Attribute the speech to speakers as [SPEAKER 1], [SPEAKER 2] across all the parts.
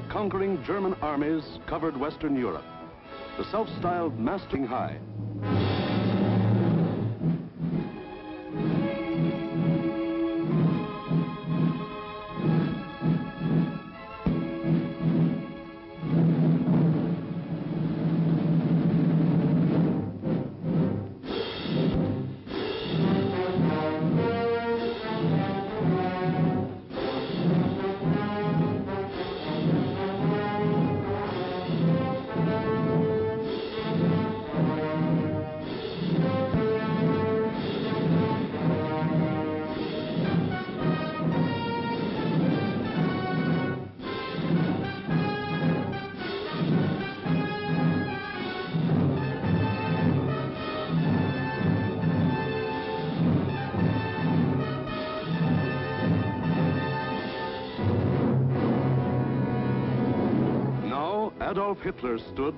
[SPEAKER 1] conquering German armies covered Western Europe. The self-styled Mastering High. Adolf Hitler stood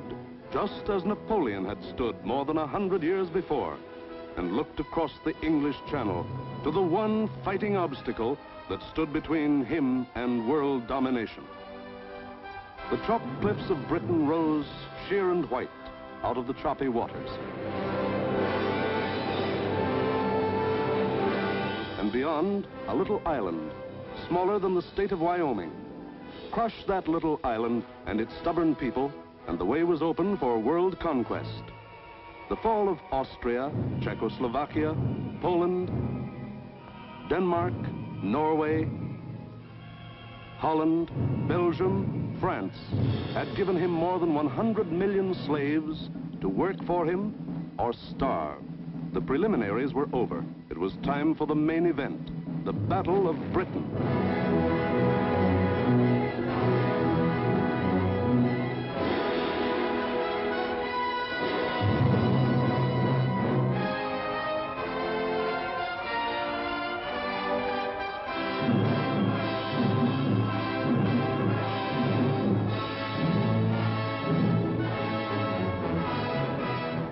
[SPEAKER 1] just as Napoleon had stood more than 100 years before, and looked across the English Channel to the one fighting obstacle that stood between him and world domination. The chopped cliffs of Britain rose sheer and white out of the choppy waters. And beyond, a little island, smaller than the state of Wyoming. Crush that little island and its stubborn people, and the way was open for world conquest. The fall of Austria, Czechoslovakia, Poland, Denmark, Norway, Holland, Belgium, France had given him more than 100 million slaves to work for him or starve. The preliminaries were over. It was time for the main event, the Battle of Britain.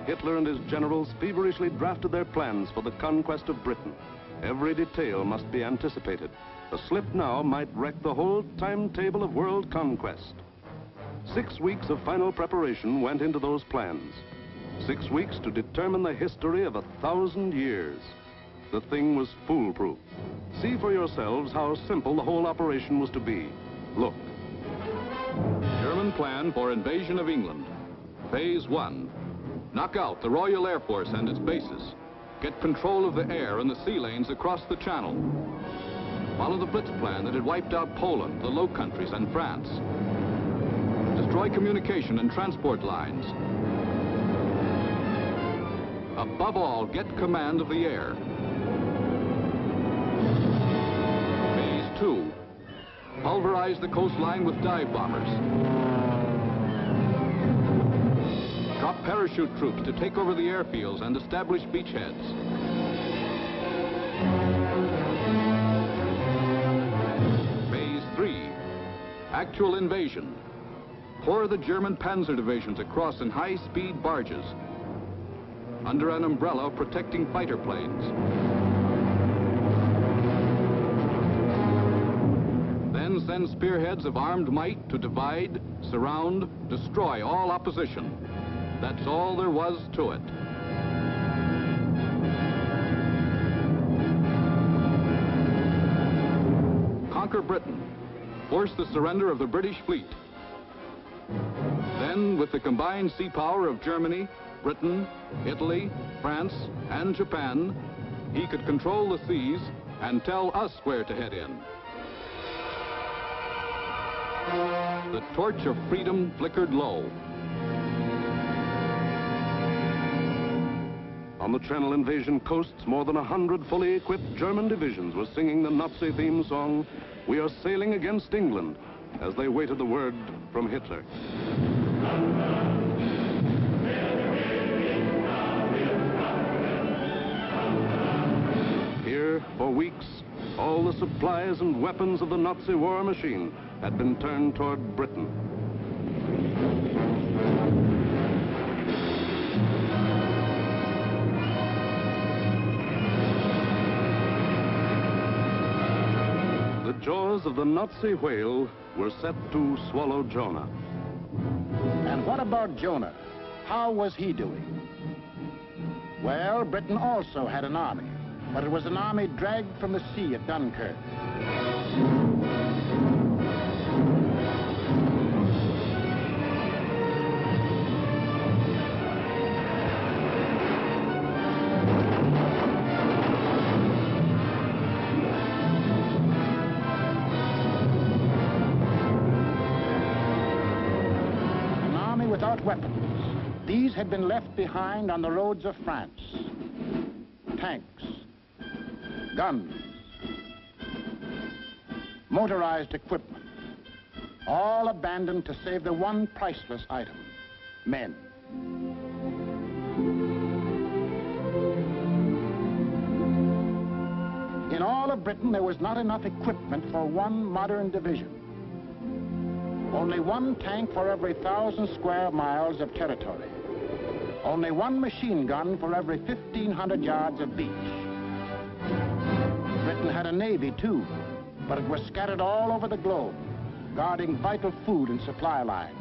[SPEAKER 1] Hitler and his generals feverishly drafted their plans for the conquest of Britain. Every detail must be anticipated. A slip now might wreck the whole timetable of world conquest. 6 weeks of final preparation went into those plans. 6 weeks to determine the history of 1,000 years. The thing was foolproof. See for yourselves how simple the whole operation was to be. Look.
[SPEAKER 2] German plan for invasion of England. Phase 1. Knock out the Royal Air Force and its bases. Get control of the air and the sea lanes across the Channel. Follow the Blitz plan that had wiped out Poland, the Low Countries, and France. Destroy communication and transport lines. Above all, get command of the air. Phase 2. Pulverize the coastline with dive bombers. Drop parachute troops to take over the airfields and establish beachheads. Phase 3. Actual invasion. Pour the German panzer divisions across in high-speed barges under an umbrella protecting fighter planes. Then send spearheads of armed might to divide, surround, destroy all opposition. That's all there was to it. Conquer Britain. Force the surrender of the British fleet. Then, with the combined sea power of Germany, Britain, Italy, France, and Japan, he could control the seas and tell us where to head in. The torch of freedom flickered low.
[SPEAKER 1] On the Channel invasion coasts, more than 100 fully equipped German divisions were singing the Nazi theme song, "We are sailing against England," as they waited the word from Hitler. Here, for weeks, all the supplies and weapons of the Nazi war machine had been turned toward Britain. The jaws of the Nazi whale were set to swallow Jonah.
[SPEAKER 3] And what about Jonah? How was he doing? Well, Britain also had an army, but it was an army dragged from the sea at Dunkirk. An army without weapons. These had been left behind on the roads of France. Tanks, guns, motorized equipment, all abandoned to save the one priceless item, men. In all of Britain, there was not enough equipment for one modern division. Only one tank for every 1,000 square miles of territory. Only one machine gun for every 1,500 yards of beach. Britain had a navy, too, but it was scattered all over the globe, guarding vital food and supply lines.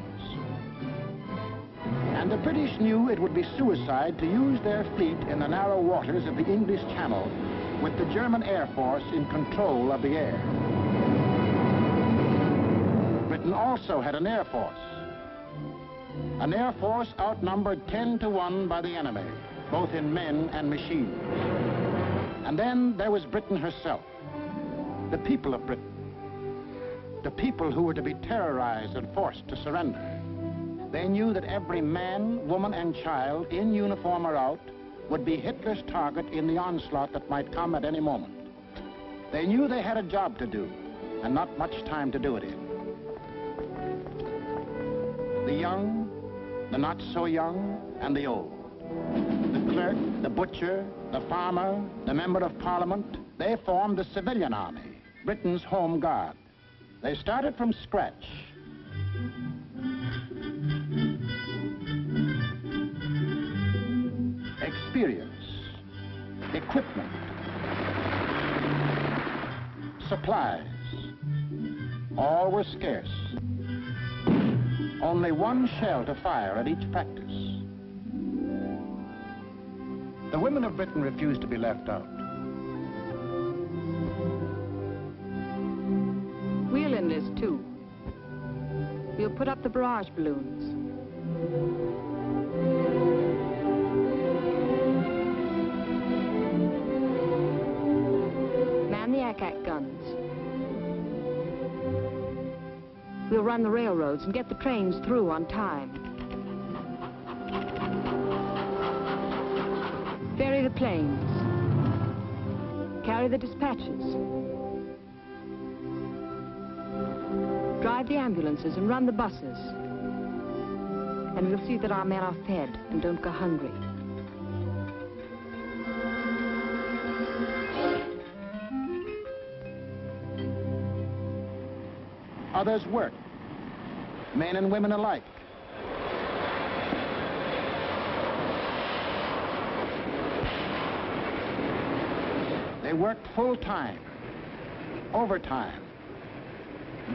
[SPEAKER 3] And the British knew it would be suicide to use their fleet in the narrow waters of the English Channel with the German Air Force in control of the air. Britain also had an air force. An air force outnumbered 10 to 1 by the enemy, both in men and machines. And then there was Britain herself, the people of Britain, the people who were to be terrorized and forced to surrender. They knew that every man, woman, and child, in uniform or out, would be Hitler's target in the onslaught that might come at any moment. They knew they had a job to do, and not much time to do it in. The young, the not so young, and the old. The clerk, the butcher, the farmer, the member of parliament, they formed the civilian army, Britain's home guard. They started from scratch. Experience, equipment, supplies, all were scarce. Only one shell to fire at each practice. The women of Britain refused to be left out.
[SPEAKER 4] We'll enlist too. We'll put up the barrage balloons. Man the ack guns. We'll run the railroads and get the trains through on time. Ferry the planes. Carry the dispatches. Drive the ambulances and run the buses. And we'll see that our men are fed and don't go hungry.
[SPEAKER 3] Others worked, men and women alike. They worked full time, overtime,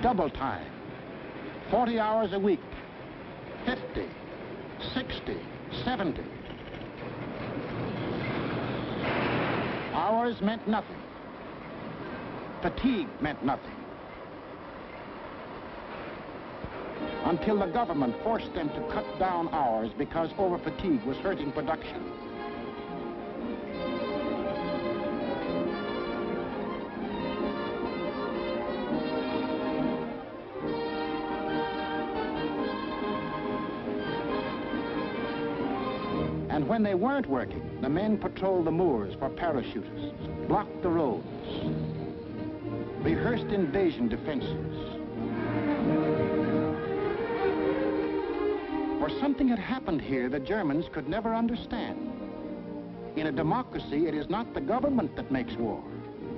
[SPEAKER 3] double time, 40 hours a week, 50, 60, 70. Hours meant nothing. Fatigue meant nothing. Until the government forced them to cut down hours because over-fatigue was hurting production. And when they weren't working, the men patrolled the moors for parachutists, blocked the roads, rehearsed invasion defenses. For something had happened here the Germans could never understand. In a democracy, it is not the government that makes war.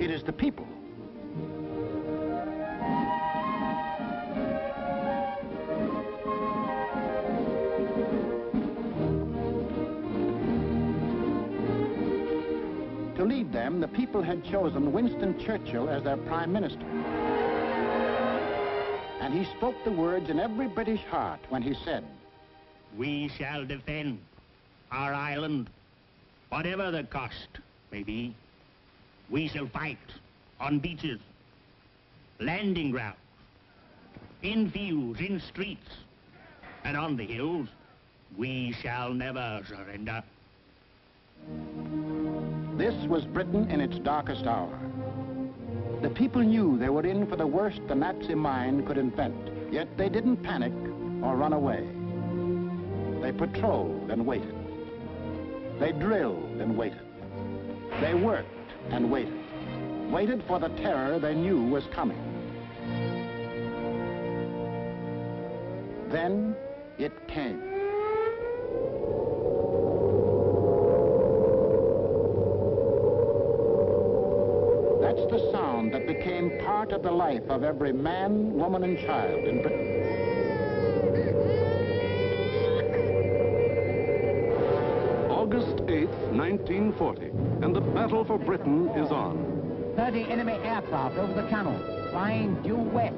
[SPEAKER 3] It is the people. To lead them, the people had chosen Winston Churchill as their prime minister. he spoke the words in every British heart when he said,
[SPEAKER 5] "We shall defend our island, whatever the cost may be. We shall fight on beaches, landing grounds, in fields, in streets, and on the hills. We shall never surrender."
[SPEAKER 3] This was Britain in its darkest hour. The people knew they were in for the worst the Nazi mind could invent, yet they didn't panic or run away. They patrolled and waited. They drilled and waited. They worked and waited. Waited for the terror they knew was coming. Then it came. That's the sound that became part of the life of every man, woman, and child in Britain.
[SPEAKER 1] August 8th, 1940, and the battle for Britain is on.
[SPEAKER 6] 30 enemy aircraft over the channel, flying due west.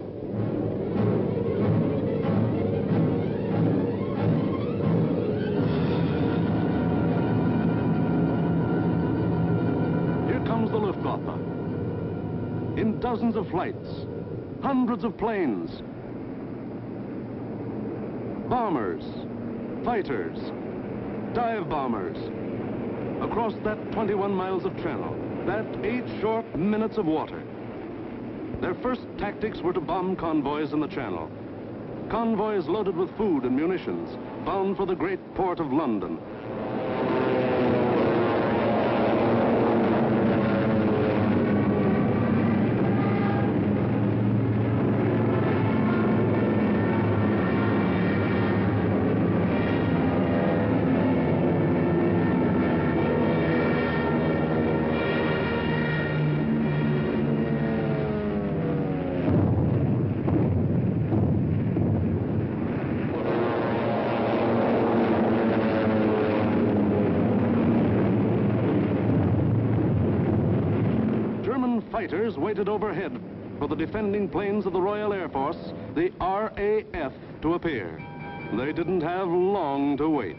[SPEAKER 1] Here comes the Luftwaffe. In dozens of flights, hundreds of planes, bombers, fighters, dive bombers, across that 21 miles of channel, that 8 short minutes of water. Their first tactics were to bomb convoys in the channel. Convoys loaded with food and munitions, bound for the great port of London. Fighters waited overhead for the defending planes of the Royal Air Force, the RAF, to appear. They didn't have long to wait.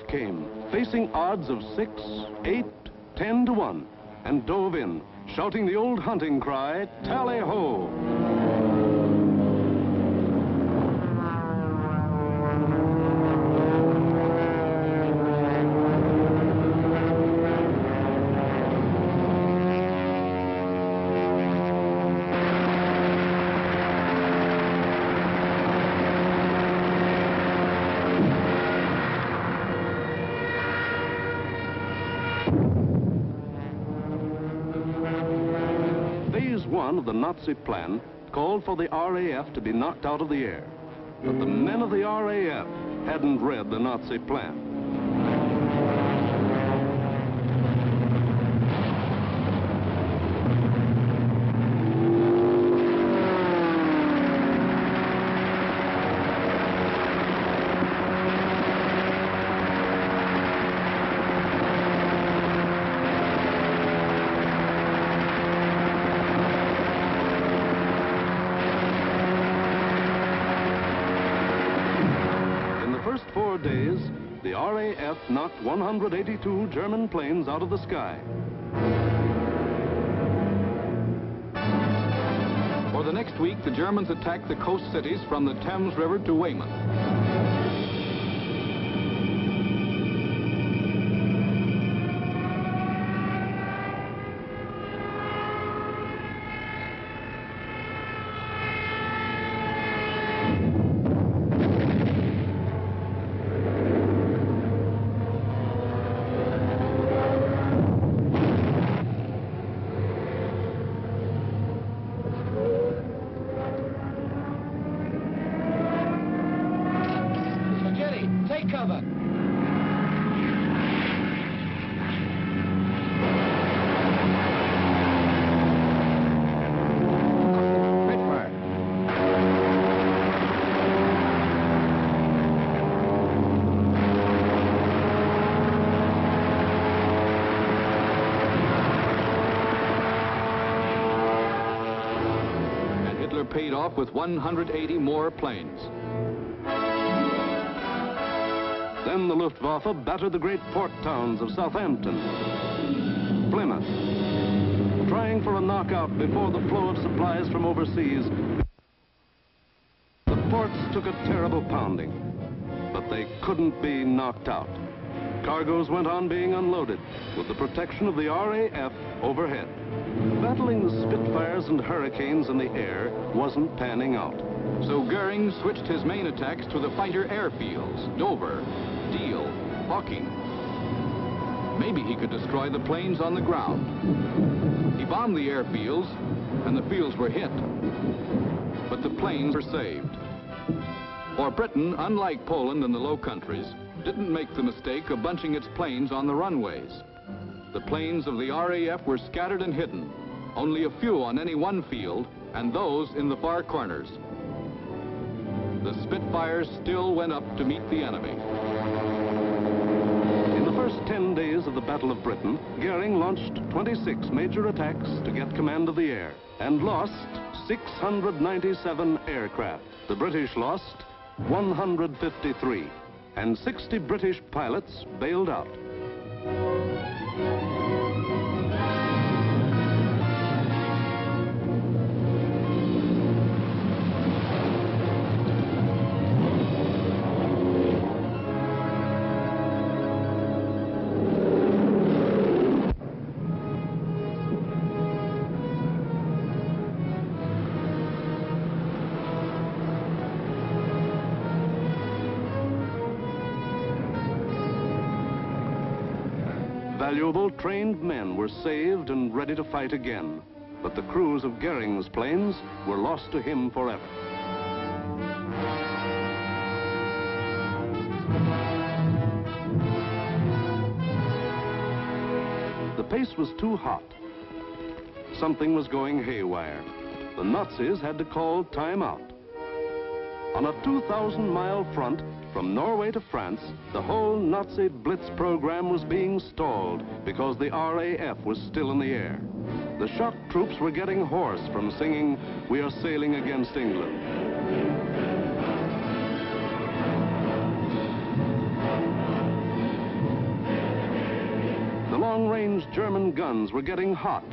[SPEAKER 1] Came, facing odds of 6, 8, 10 to 1, and dove in, shouting the old hunting cry, "Tally-ho!" One of the Nazi plan called for the RAF to be knocked out of the air. But the men of the RAF hadn't read the Nazi plan. First 4 days, the RAF knocked 182 German planes out of the sky.
[SPEAKER 2] For the next week, the Germans attacked the coast cities from the Thames River to Weymouth.
[SPEAKER 7] cover.
[SPEAKER 2] Paid off with 180 more planes.
[SPEAKER 1] Then the Luftwaffe battered the great port towns of Southampton, Plymouth, trying for a knockout before the flow of supplies from overseas. The ports took a terrible pounding, but they couldn't be knocked out. Cargoes went on being unloaded with the protection of the RAF overhead. Battling the Spitfires and Hurricanes in the air wasn't panning out.
[SPEAKER 2] So Goering switched his main attacks to the fighter airfields, Dover, Deal, Hawking. Maybe he could destroy the planes on the ground. He bombed the airfields, and the fields were hit. But the planes were saved. For Britain, unlike Poland and the Low Countries, didn't make the mistake of bunching its planes on the runways. The planes of the RAF were scattered and hidden, only a few on any one field, and those in the far corners. The Spitfires still went up to meet the enemy.
[SPEAKER 1] In the first 10 days of the Battle of Britain, Goering launched 26 major attacks to get command of the air, and lost 697 aircraft. The British lost 153, and 60 British pilots bailed out. Valuable trained men were saved and ready to fight again, but the crews of Goering's planes were lost to him forever. The pace was too hot. Something was going haywire. The Nazis had to call time out. On a 2,000-mile front, from Norway to France, the whole Nazi Blitz program was being stalled because the RAF was still in the air. The shock troops were getting hoarse from singing, "We are sailing against England." The long-range German guns were getting hot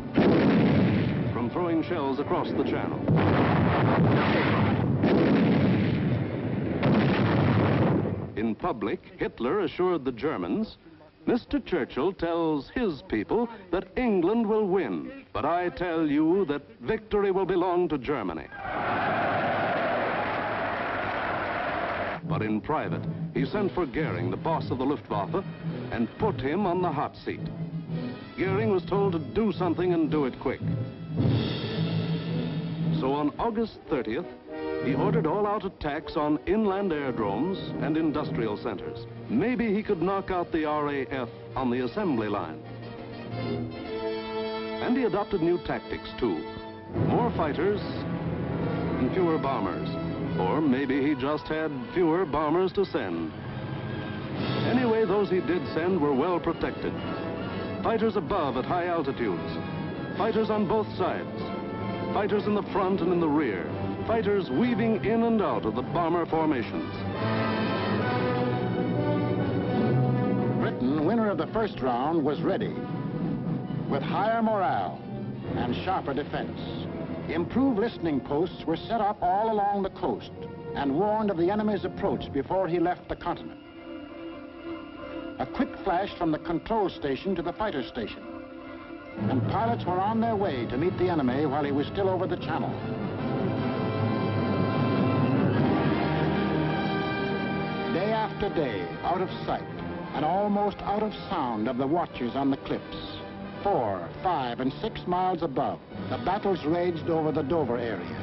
[SPEAKER 1] from throwing shells across the channel. In public, Hitler assured the Germans, "Mr. Churchill tells his people that England will win, but I tell you that victory will belong to Germany." But in private, he sent for Goering, the boss of the Luftwaffe, and put him on the hot seat. Goering was told to do something and do it quick. So on August 30th, he ordered all-out attacks on inland aerodromes and industrial centers. Maybe he could knock out the RAF on the assembly line. And he adopted new tactics, too. More fighters and fewer bombers. Or maybe he just had fewer bombers to send. Anyway, those he did send were well protected. Fighters above at high altitudes. Fighters on both sides. Fighters in the front and in the rear. Fighters weaving in and out of the bomber formations.
[SPEAKER 3] Britain, winner of the first round, was ready. With higher morale and sharper defense. Improved listening posts were set up all along the coast and warned of the enemy's approach before he left the continent. A quick flash from the control station to the fighter station. And pilots were on their way to meet the enemy while he was still over the channel. Day after day, out of sight and almost out of sound of the watchers on the cliffs, 4, 5, and 6 miles above, the battles raged over the Dover area.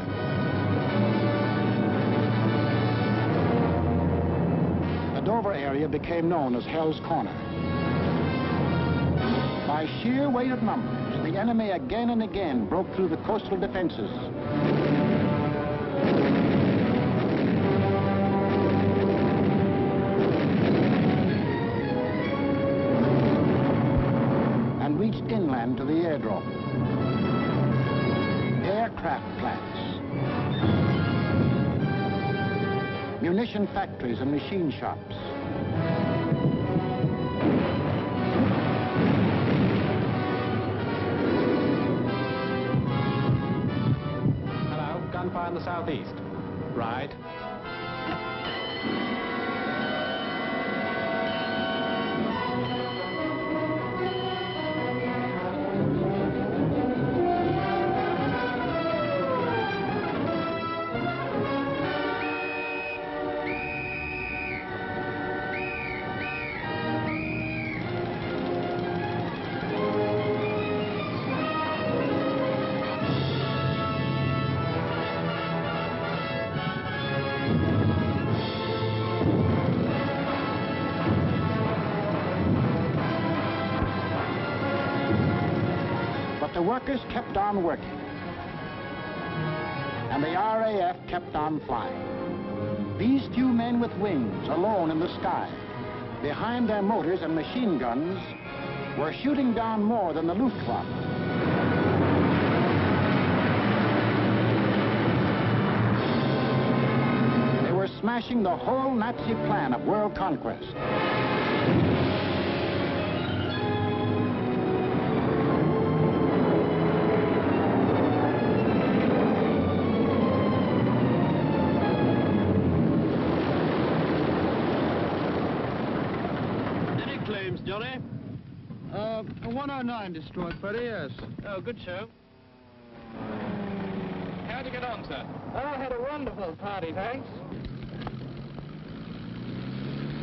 [SPEAKER 3] The Dover Dover area became known as Hell's Corner. By sheer weight of numbers, the enemy again and again broke through the coastal defenses. And reached inland to the airdrome. Aircraft plants, munition factories and machine shops.
[SPEAKER 7] Hello, gunfire in the southeast. Right.
[SPEAKER 3] The workers kept on working, and the RAF kept on flying. These few men with wings, alone in the sky, behind their motors and machine guns, were shooting down more than the Luftwaffe. They were smashing the whole Nazi plan of world conquest.
[SPEAKER 8] Johnny? 109 destroyed, Freddie, yes.
[SPEAKER 7] Oh, good show. How'd you get on, sir?
[SPEAKER 8] Oh, I had a wonderful party, thanks.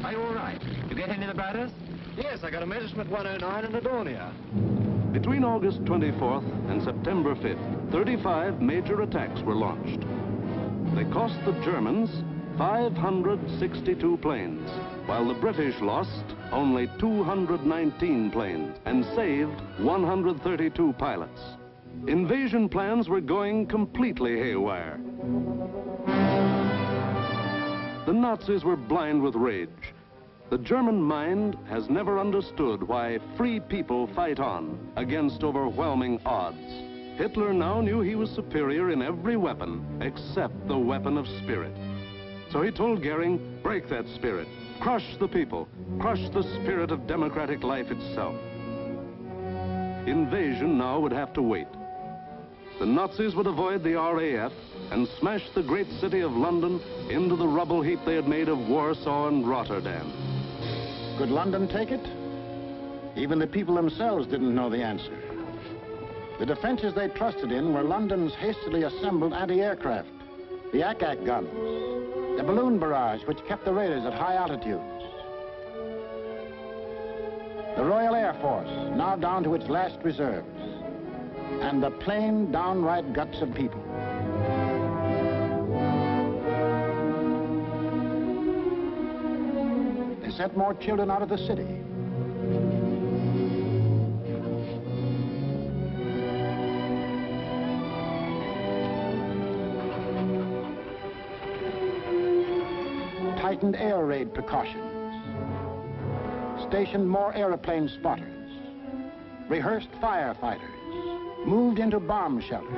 [SPEAKER 7] Are you all right? You get any of the batters?
[SPEAKER 8] Yes, I got a Messerschmitt 109 in Adonia.
[SPEAKER 1] Between August 24th and September 5th, 35 major attacks were launched. They cost the Germans 562 planes, while the British lost only 219 planes and saved 132 pilots. Invasion plans were going completely haywire. The Nazis were blind with rage. The German mind has never understood why free people fight on against overwhelming odds. Hitler now knew he was superior in every weapon except the weapon of spirit. So he told Goering, break that spirit, crush the people, crush the spirit of democratic life itself. Invasion now would have to wait. The Nazis would avoid the RAF and smash the great city of London into the rubble heap they had made of Warsaw and Rotterdam.
[SPEAKER 3] Could London take it? Even the people themselves didn't know the answer. The defenses they trusted in were London's hastily assembled anti-aircraft, the ack-ack guns, the balloon barrage which kept the raiders at high altitudes, the Royal Air Force, now down to its last reserves, and the plain, downright guts of people. They sent more children out of the city. Tightened air raid precautions, stationed more airplane spotters, rehearsed firefighters, moved into bomb shelters.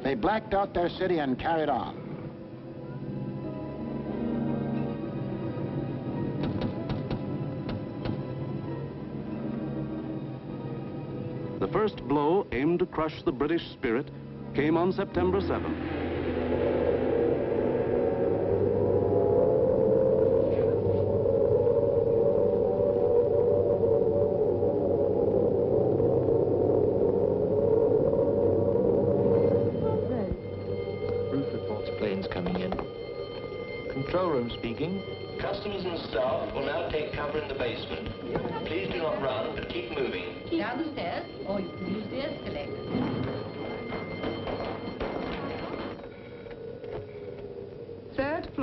[SPEAKER 3] They blacked out their city and carried on.
[SPEAKER 1] The first blow aimed to crush the British spirit came on September 7th.
[SPEAKER 9] Roof reports planes coming in. Control room speaking.
[SPEAKER 10] Customers and staff will now take cover in the basement. Please do not run, but keep moving.
[SPEAKER 11] Down the stairs, or you can use the escalator.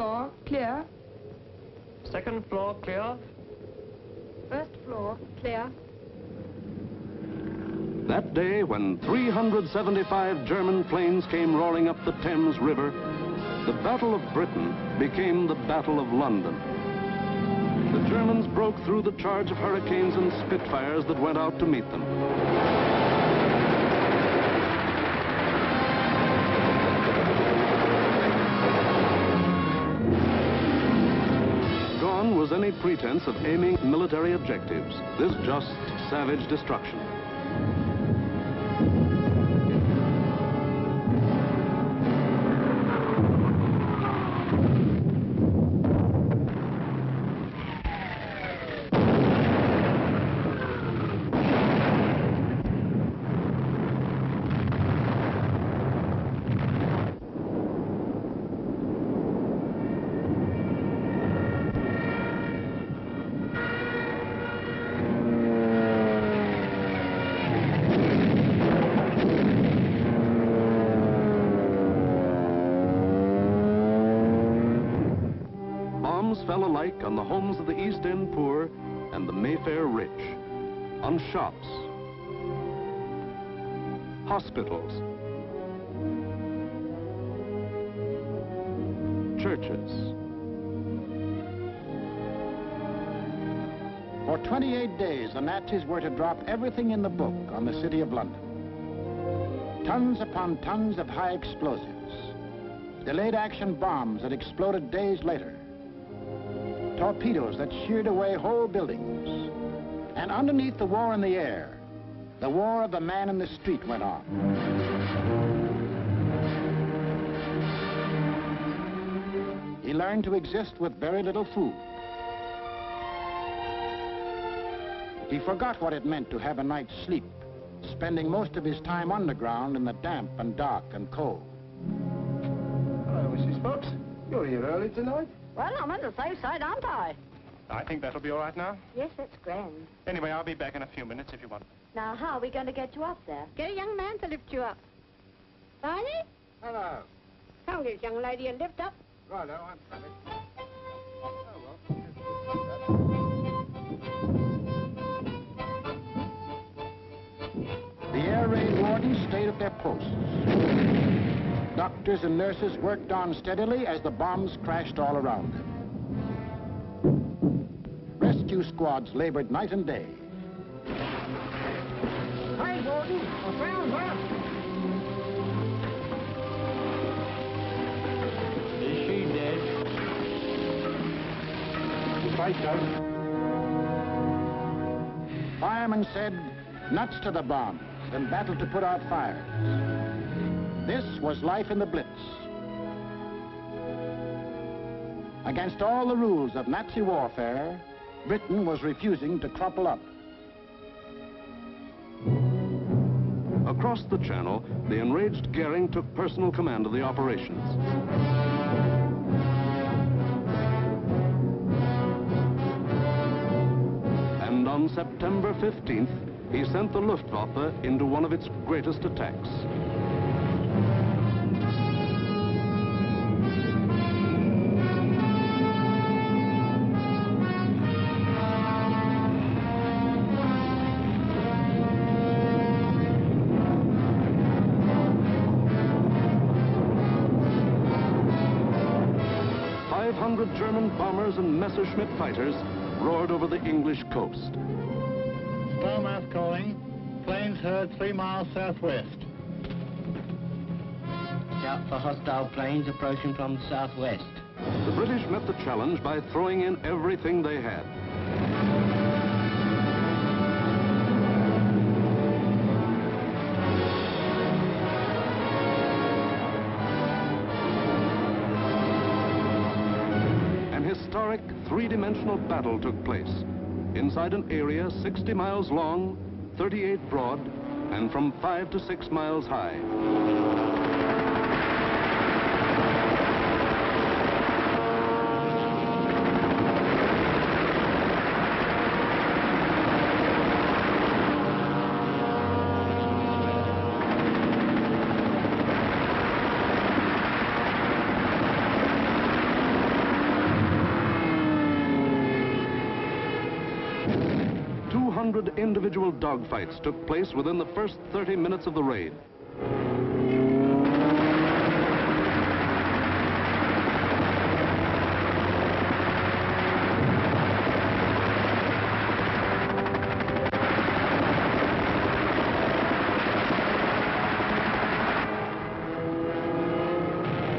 [SPEAKER 4] floor, clear.
[SPEAKER 10] Second floor clear.
[SPEAKER 4] First floor, clear.
[SPEAKER 1] That day, when 375 German planes came roaring up the Thames River, the Battle of Britain became the Battle of London. The Germans broke through the charge of Hurricanes and Spitfires that went out to meet them. Gone was any pretense of aiming military objectives. This just savage destruction. Fell alike on the homes of the East End poor and the Mayfair rich, on shops, hospitals, churches.
[SPEAKER 3] For 28 days, the Nazis were to drop everything in the book on the city of London. Tons upon tons of high explosives, delayed action bombs that exploded days later, torpedoes that sheared away whole buildings. And underneath the war in the air, the war of the man in the street went on. He learned to exist with very little food. He forgot what it meant to have a night's sleep, spending most of his time underground in the damp and dark and cold.
[SPEAKER 8] Hello, Mrs. Fox. You're here early tonight.
[SPEAKER 11] Well, I'm on the safe side, aren't I?
[SPEAKER 7] I think that'll be all right now.
[SPEAKER 11] Yes, that's grand.
[SPEAKER 7] Anyway, I'll be back in a few minutes if you want.
[SPEAKER 11] Now, how are we going to get you up there?
[SPEAKER 12] Get a young man to lift you up. Barney,
[SPEAKER 8] Hello.
[SPEAKER 12] come get this young lady a lift up.
[SPEAKER 8] Righto, I'm coming.
[SPEAKER 3] The air raid wardens stayed at their posts. Doctors and nurses worked on steadily as the bombs crashed all around them. Rescue squads labored night and day.
[SPEAKER 6] Hi, Gordon. I found her.
[SPEAKER 9] Is she dead?
[SPEAKER 3] Fight so. Firemen said, nuts to the bombs and battle to put out fires. This was life in the Blitz. Against all the rules of Nazi warfare, Britain was refusing to crumple up.
[SPEAKER 1] Across the Channel, the enraged Goering took personal command of the operations. And on September 15th, he sent the Luftwaffe into one of its greatest attacks. German bombers and Messerschmitt fighters roared over the English coast.
[SPEAKER 13] Starmouth calling. Planes heard 3 miles southwest.
[SPEAKER 9] Out for hostile planes approaching from the southwest.
[SPEAKER 1] The British met the challenge by throwing in everything they had. Historic three-dimensional battle took place inside an area 60 miles long, 38 broad, and from 5 to 6 miles high. 100 individual dogfights took place within the first 30 minutes of the raid.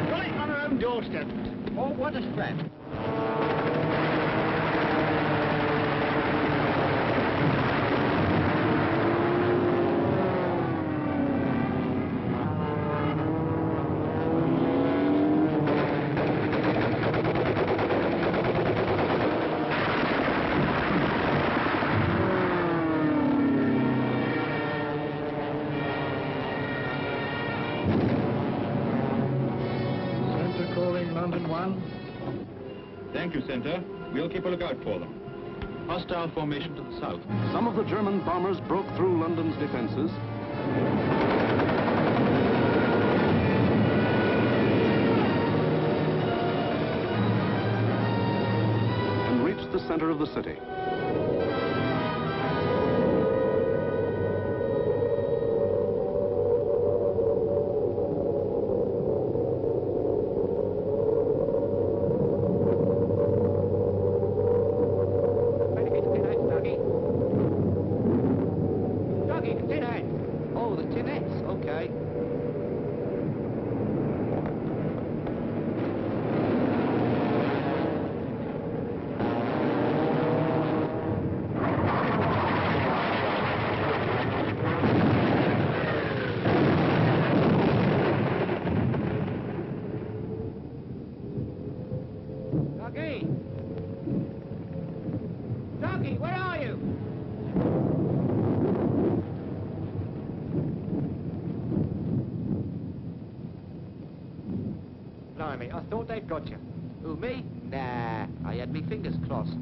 [SPEAKER 8] Right on our own doorstep. Oh, what a strength.
[SPEAKER 13] Center calling London 1.
[SPEAKER 2] Thank you, Center. We'll keep a lookout for them. Hostile formation to the south.
[SPEAKER 1] Some of the German bombers broke through London's defenses. And reached the center of the city.
[SPEAKER 9] Oh, the tinettes, okay.
[SPEAKER 6] Doggy! Doggy, where are you? Blimey, I thought they'd got you.
[SPEAKER 9] Who, me? Nah, I had me fingers crossed.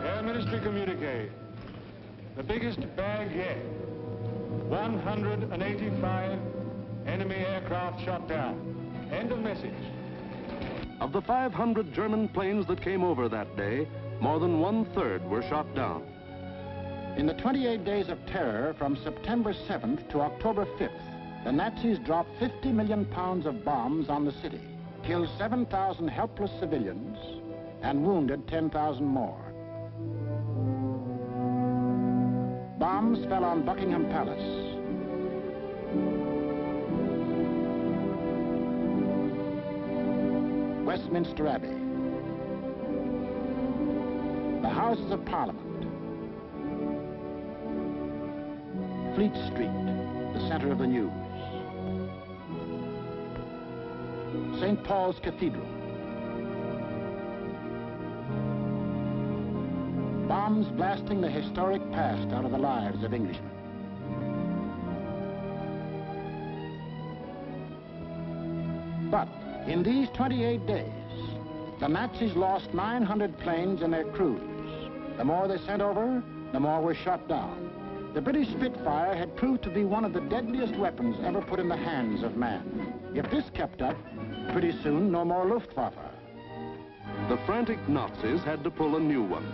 [SPEAKER 13] Air Ministry communique. The biggest bag yet. 185 enemy aircraft shot down. End of message.
[SPEAKER 1] Of the 500 German planes that came over that day, more than 1/3 were shot down.
[SPEAKER 3] In the 28 days of terror from September 7th to October 5th, the Nazis dropped 50 million pounds of bombs on the city, killed 7,000 helpless civilians, and wounded 10,000 more. Bombs fell on Buckingham Palace, Westminster Abbey, the Houses of Parliament, Fleet Street, the center of the news, St. Paul's Cathedral. Bombs blasting the historic past out of the lives of Englishmen. But in these 28 days, the Nazis lost 900 planes and their crews. The more they sent over, the more were shot down. The British Spitfire had proved to be one of the deadliest weapons ever put in the hands of man. If this kept up, pretty soon no more Luftwaffe.
[SPEAKER 1] The frantic Nazis had to pull a new one.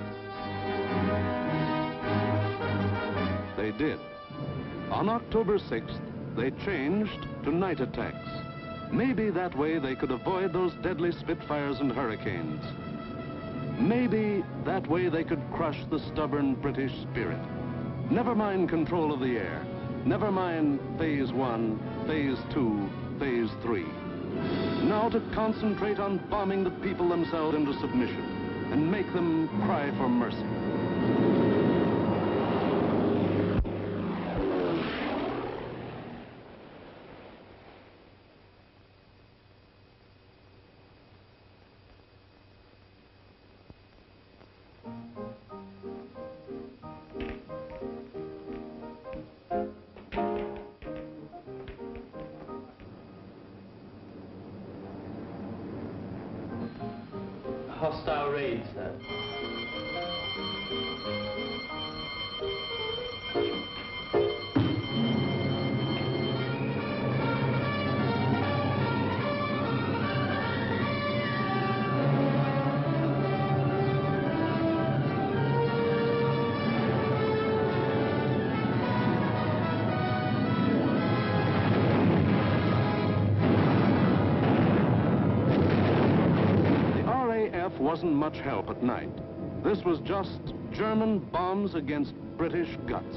[SPEAKER 1] They did. On October 6th, they changed to night attacks. Maybe that way they could avoid those deadly Spitfires and Hurricanes. Maybe that way they could crush the stubborn British spirit. Never mind control of the air. Never mind Phase 1, Phase 2, Phase 3. Now to concentrate on bombing the people themselves into submission and make them cry for mercy.
[SPEAKER 10] hostile raid, sir.
[SPEAKER 1] Wasn't much help at night. This was just German bombs against British guts.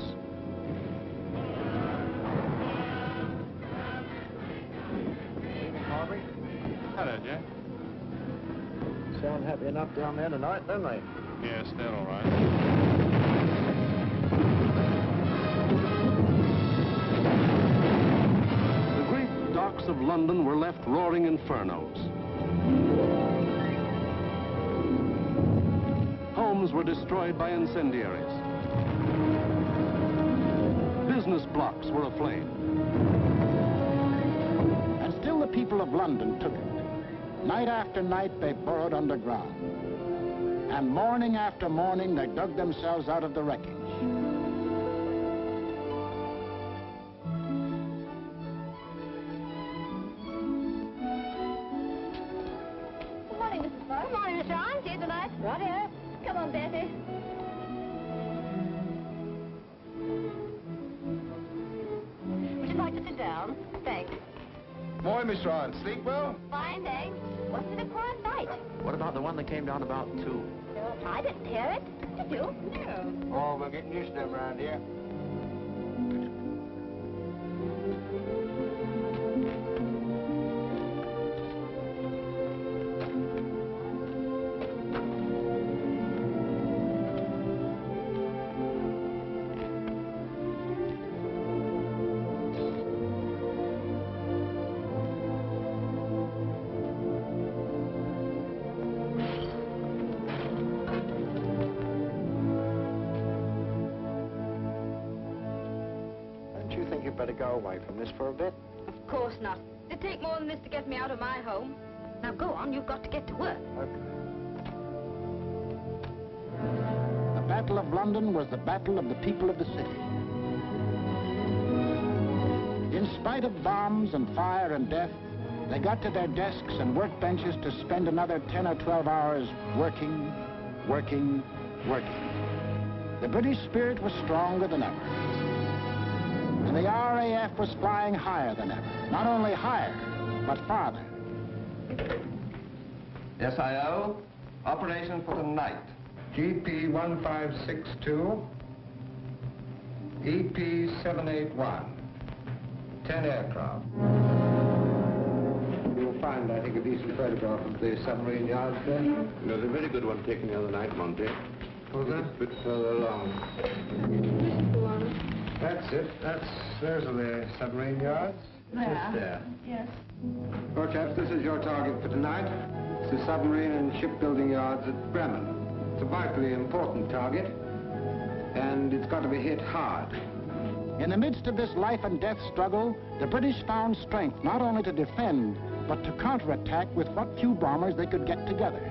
[SPEAKER 8] Harvey.
[SPEAKER 7] Hello, Jack.
[SPEAKER 8] Sound happy enough down there tonight, don't they?
[SPEAKER 7] Yes, they're all right.
[SPEAKER 1] The great docks of London were left roaring infernos. Homes were destroyed by incendiaries. Business blocks were aflame.
[SPEAKER 3] And still the people of London took it. Night after night they burrowed underground. And morning after morning they dug themselves out of the wreckage.
[SPEAKER 11] Good morning, Mrs. Burr. Good morning, Miss Ryan. See you tonight. Right here. Come on, Bessie. Would you like to sit down? Thanks.
[SPEAKER 8] Morning, Miss Ryan. Sleep well?
[SPEAKER 11] Fine, thanks. Wasn't it a quiet night?
[SPEAKER 9] What about the one that came down about 2?
[SPEAKER 11] No, I didn't hear it. Did you? No.
[SPEAKER 8] Oh, we're getting used to them around here. Better go away from this for a bit.
[SPEAKER 11] Of course not. It'd take more than this to get me out of my home. Now go on, you've got to get to work.
[SPEAKER 8] Okay.
[SPEAKER 3] The Battle of London was the battle of the people of the city. In spite of bombs and fire and death, they got to their desks and workbenches to spend another 10 or 12 hours working, working, working. The British spirit was stronger than ever. And the RAF was flying higher than ever. Not only higher, but farther.
[SPEAKER 14] SIO, operation for tonight.
[SPEAKER 8] GP 1562, EP 781, 10 aircraft. You'll find, I think, a decent photograph of the submarine yards there.
[SPEAKER 14] There's a very good one taken the other night, Monty.
[SPEAKER 8] Was there?
[SPEAKER 14] A bit further along.
[SPEAKER 8] That's it. Those are the submarine yards. Just there.
[SPEAKER 11] Yes.
[SPEAKER 8] Well, chaps, this is your target for tonight. It's the submarine and shipbuilding yards at Bremen. It's a vitally important target, and it's got to be hit hard.
[SPEAKER 3] In the midst of this life and death struggle, the British found strength not only to defend, but to counterattack with what few bombers they could get together.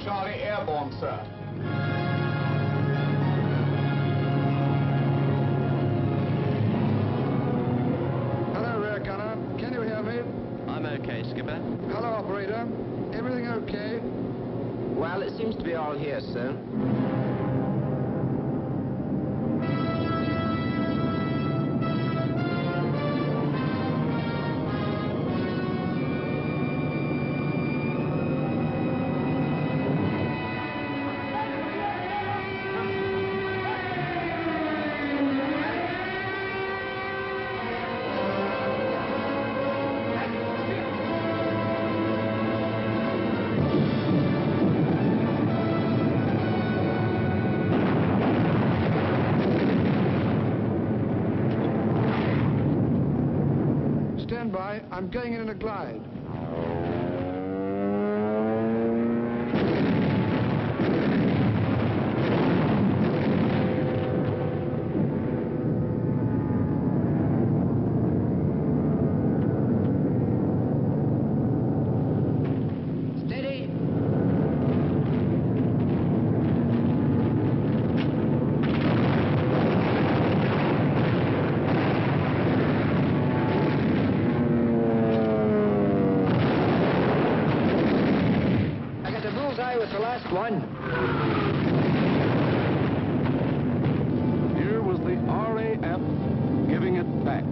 [SPEAKER 7] Charlie, airborne, sir.
[SPEAKER 8] Hello, rear gunner. Can you hear me?
[SPEAKER 9] I'm okay, Skipper.
[SPEAKER 8] Hello, operator. Everything okay?
[SPEAKER 9] Well, it seems to be all here, sir.
[SPEAKER 8] I'm going in a glide.
[SPEAKER 1] Here was the RAF giving it back.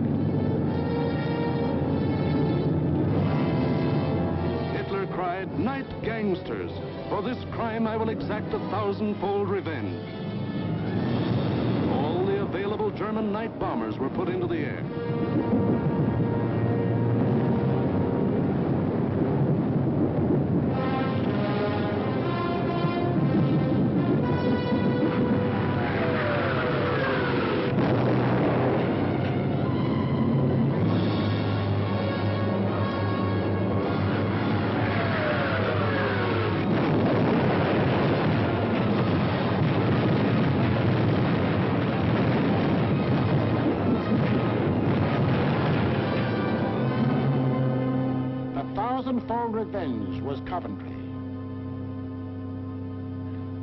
[SPEAKER 1] Hitler cried, "Night, gangsters! For this crime I will exact 1,000-fold revenge." All the available German night bombers were put into the air.
[SPEAKER 3] Thousand-fold revenge was Coventry.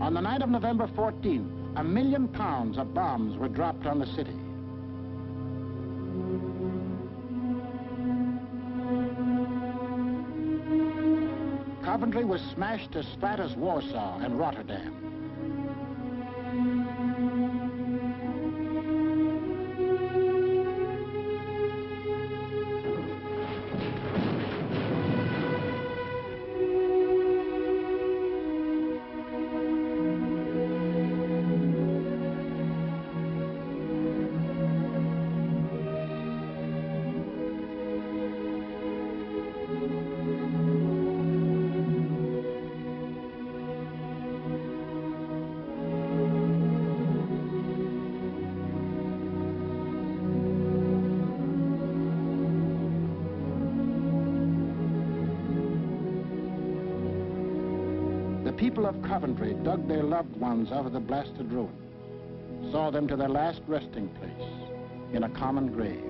[SPEAKER 3] On the night of November 14th, £1 million of bombs were dropped on the city. Coventry was smashed as flat as Warsaw and Rotterdam. The people of Coventry dug their loved ones out of the blasted ruin, saw them to their last resting place in a common grave.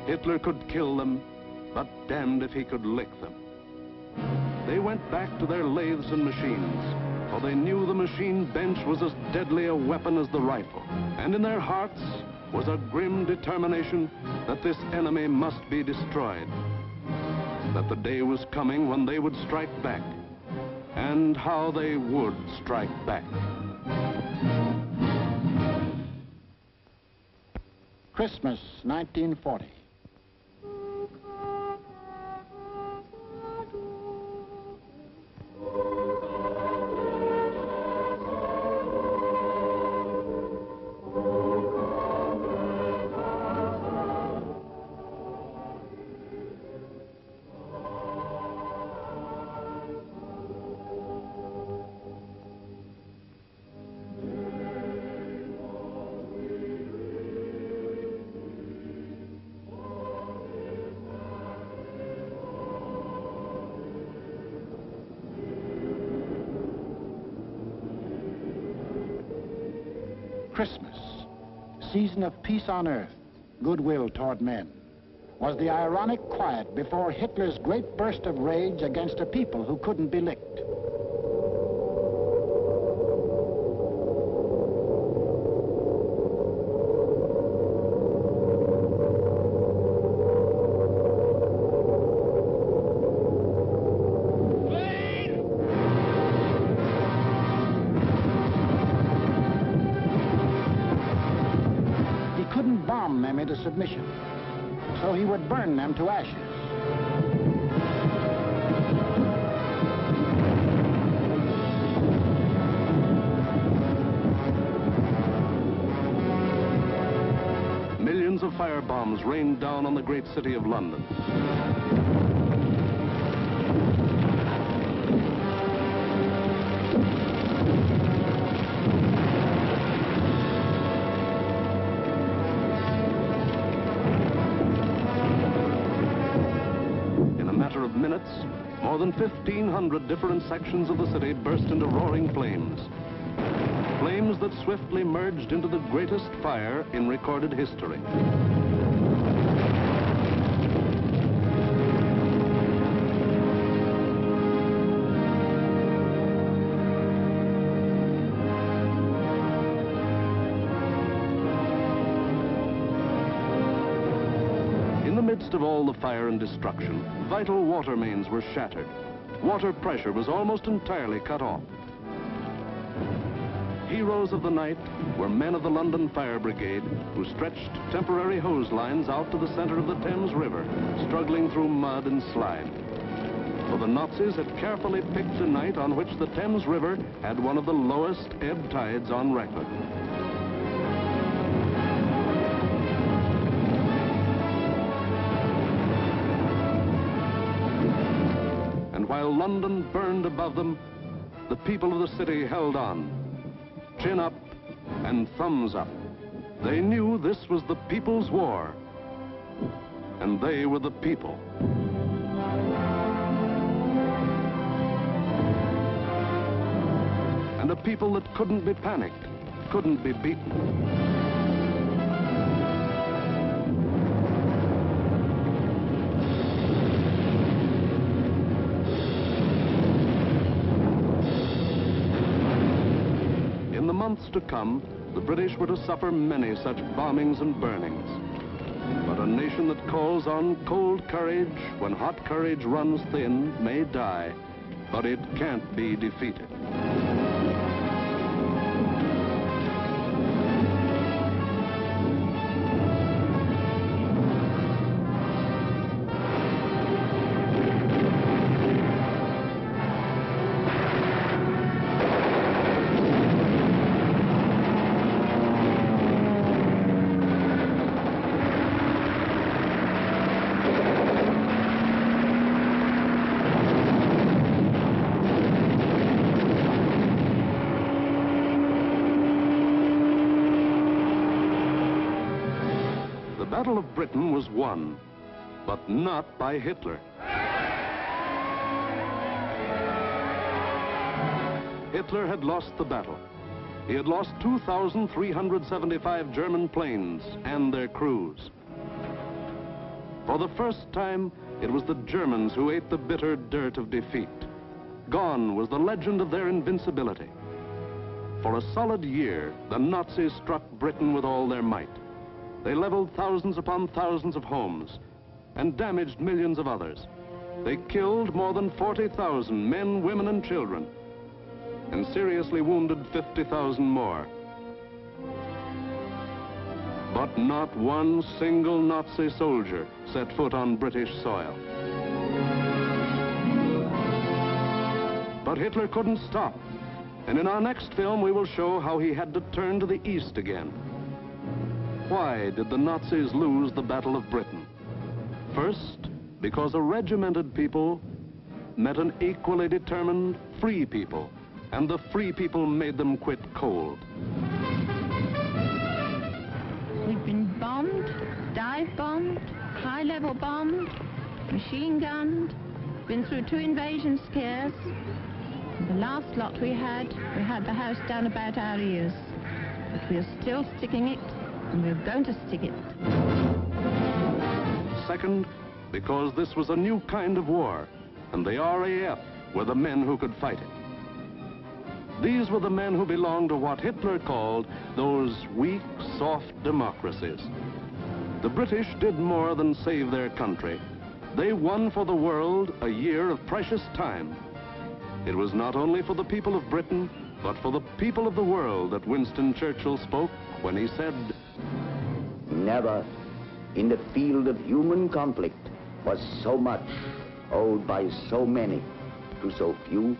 [SPEAKER 1] Hitler could kill them, but damned if he could lick them. They went back to their lathes and machines, for they knew the machine bench was as deadly a weapon as the rifle. And in their hearts was a grim determination that this enemy must be destroyed, that the day was coming when they would strike back, and how they would strike back.
[SPEAKER 3] Christmas, 1940. Christmas, season of peace on earth, goodwill toward men, was the ironic quiet before Hitler's great burst of rage against a people who couldn't be licked. bomb them into submission. So he would burn them to ashes.
[SPEAKER 1] Millions of firebombs rained down on the great city of London. In a matter of minutes, more than 1,500 different sections of the city burst into roaring flames. Flames that swiftly merged into the greatest fire in recorded history. In the midst of all the fire and destruction, vital water mains were shattered. Water pressure was almost entirely cut off. Heroes of the night were men of the London Fire Brigade who stretched temporary hose lines out to the center of the Thames River, struggling through mud and slime. For the Nazis had carefully picked a night on which the Thames River had one of the lowest ebb tides on record. And while London burned above them, the people of the city held on. Chin up and thumbs up. They knew this was the people's war, and they were the people. And a people that couldn't be panicked, couldn't be beaten. In the months to come, the British were to suffer many such bombings and burnings. But a nation that calls on cold courage when hot courage runs thin may die, but it can't be defeated. The Battle of Britain was won, but not by Hitler. Hitler had lost the battle. He had lost 2,375 German planes and their crews. For the first time, it was the Germans who ate the bitter dirt of defeat. Gone was the legend of their invincibility. For a solid year, the Nazis struck Britain with all their might. They leveled thousands upon thousands of homes and damaged millions of others. They killed more than 40,000 men, women, and children, and seriously wounded 50,000 more. But not one single Nazi soldier set foot on British soil. But Hitler couldn't stop, and in our next film we will show how he had to turn to the east again. Why did the Nazis lose the Battle of Britain? First, because a regimented people met an equally determined free people, and the free people made them quit cold.
[SPEAKER 15] We've been bombed, dive bombed, high-level bombed, machine gunned, been through 2 invasion scares. The last lot we had the house down about our ears. But we're still sticking it, and we're going to stick it.
[SPEAKER 1] Second, because this was a new kind of war, and the RAF were the men who could fight it. These were the men who belonged to what Hitler called those weak, soft democracies. The British did more than save their country. They won for the world a year of precious time. It was not only for the people of Britain, but for the people of the world that Winston Churchill spoke when he said,
[SPEAKER 16] Never, in the field of human conflict, was so much owed by so many to so few.